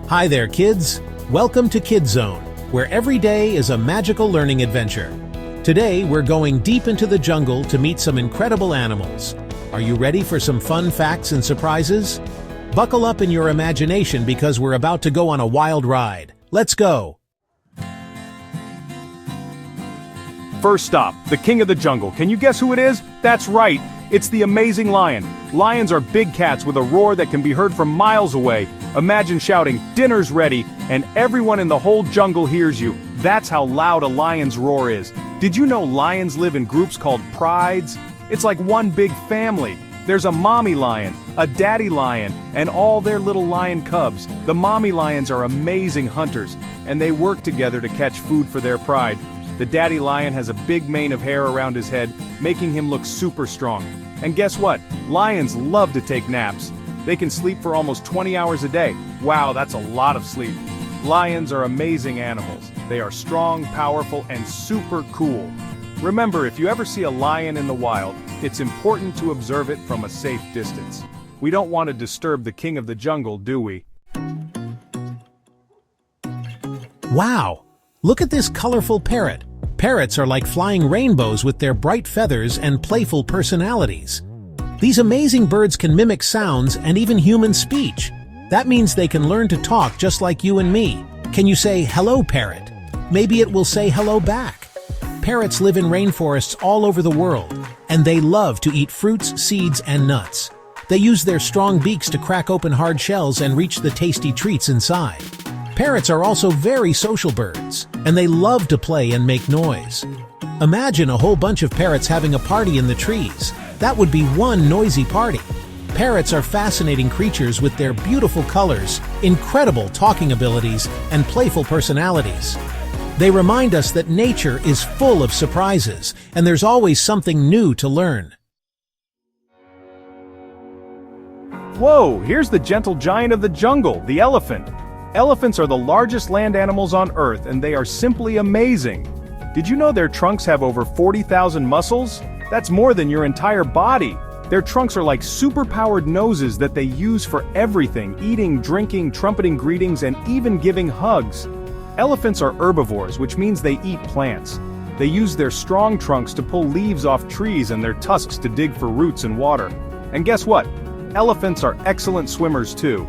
Hi there, kids! Welcome to Kid Zone, where every day is a magical learning adventure. Today, we're going deep into the jungle to meet some incredible animals. Are you ready for some fun facts and surprises? Buckle up in your imagination because we're about to go on a wild ride. Let's go! First stop, the king of the jungle. Can you guess who it is? That's right, it's the amazing lion. Lions are big cats with a roar that can be heard from miles away. Imagine shouting, "Dinner's ready," and everyone in the whole jungle hears you. That's how loud a lion's roar is. Did you know lions live in groups called prides? It's like one big family. There's a mommy lion, a daddy lion, and all their little lion cubs. The mommy lions are amazing hunters, and they work together to catch food for their pride. The daddy lion has a big mane of hair around his head, making him look super strong. And guess what? Lions love to take naps. They can sleep for almost 20 hours a day. Wow, that's a lot of sleep. Lions are amazing animals. They are strong, powerful, and super cool. Remember, if you ever see a lion in the wild, it's important to observe it from a safe distance. We don't want to disturb the king of the jungle, do we? Wow! Look at this colorful parrot. Parrots are like flying rainbows with their bright feathers and playful personalities. These amazing birds can mimic sounds and even human speech. That means they can learn to talk just like you and me. Can you say, "Hello, parrot"? Maybe it will say hello back. Parrots live in rainforests all over the world, and they love to eat fruits, seeds, and nuts. They use their strong beaks to crack open hard shells and reach the tasty treats inside. Parrots are also very social birds, and they love to play and make noise. Imagine a whole bunch of parrots having a party in the trees. That would be one noisy party. Parrots are fascinating creatures with their beautiful colors, incredible talking abilities, and playful personalities. They remind us that nature is full of surprises, and there's always something new to learn. Whoa, here's the gentle giant of the jungle, the elephant. Elephants are the largest land animals on Earth, and they are simply amazing. Did you know their trunks have over 40,000 muscles? That's more than your entire body. Their trunks are like super-powered noses that they use for everything: eating, drinking, trumpeting greetings, and even giving hugs. Elephants are herbivores, which means they eat plants. They use their strong trunks to pull leaves off trees and their tusks to dig for roots and water. And guess what? Elephants are excellent swimmers too.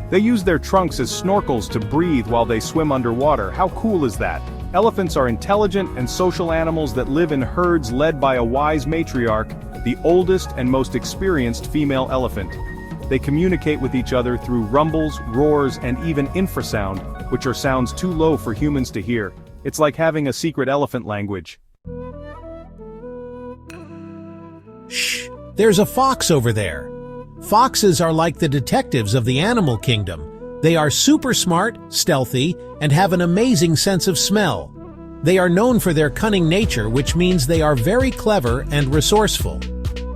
They use their trunks as snorkels to breathe while they swim underwater. How cool is that? Elephants are intelligent and social animals that live in herds led by a wise matriarch, the oldest and most experienced female elephant. They communicate with each other through rumbles, roars, and even infrasound, which are sounds too low for humans to hear. It's like having a secret elephant language. Shh! There's a fox over there. Foxes are like the detectives of the animal kingdom. They are super smart, stealthy, and have an amazing sense of smell. They are known for their cunning nature, which means they are very clever and resourceful.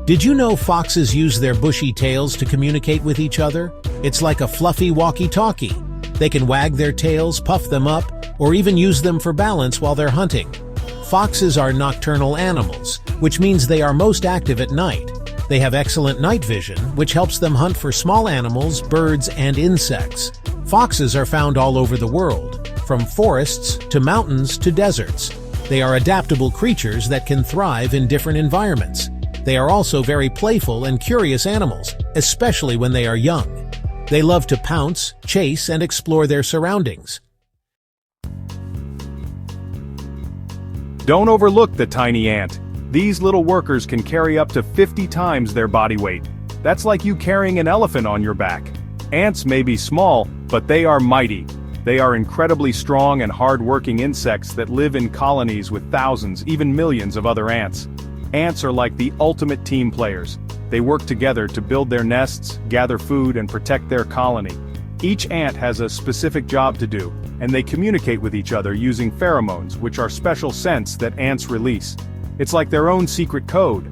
Did you know foxes use their bushy tails to communicate with each other? It's like a fluffy walkie-talkie. They can wag their tails, puff them up, or even use them for balance while they're hunting. Foxes are nocturnal animals, which means they are most active at night. They have excellent night vision, which helps them hunt for small animals, birds, and insects. Foxes are found all over the world, from forests to mountains to deserts. They are adaptable creatures that can thrive in different environments. They are also very playful and curious animals, especially when they are young. They love to pounce, chase, and explore their surroundings. Don't overlook the tiny ant. These little workers can carry up to 50 times their body weight. That's like you carrying an elephant on your back. Ants may be small, but they are mighty. They are incredibly strong and hard-working insects that live in colonies with thousands, even millions of other ants. Ants are like the ultimate team players. They work together to build their nests, gather food, and protect their colony. Each ant has a specific job to do, and they communicate with each other using pheromones, which are special scents that ants release. It's like their own secret code.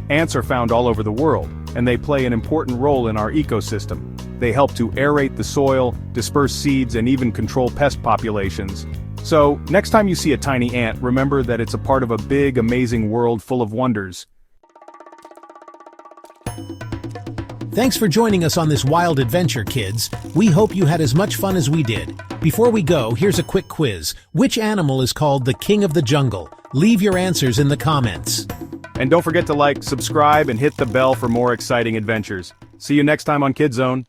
Ants are found all over the world, and they play an important role in our ecosystem. They help to aerate the soil, disperse seeds, and even control pest populations. So, next time you see a tiny ant, remember that it's a part of a big, amazing world full of wonders. Thanks for joining us on this wild adventure, kids. We hope you had as much fun as we did. Before we go, here's a quick quiz. Which animal is called the king of the jungle? Leave your answers in the comments. And don't forget to like, subscribe, and hit the bell for more exciting adventures. See you next time on Kid Zone.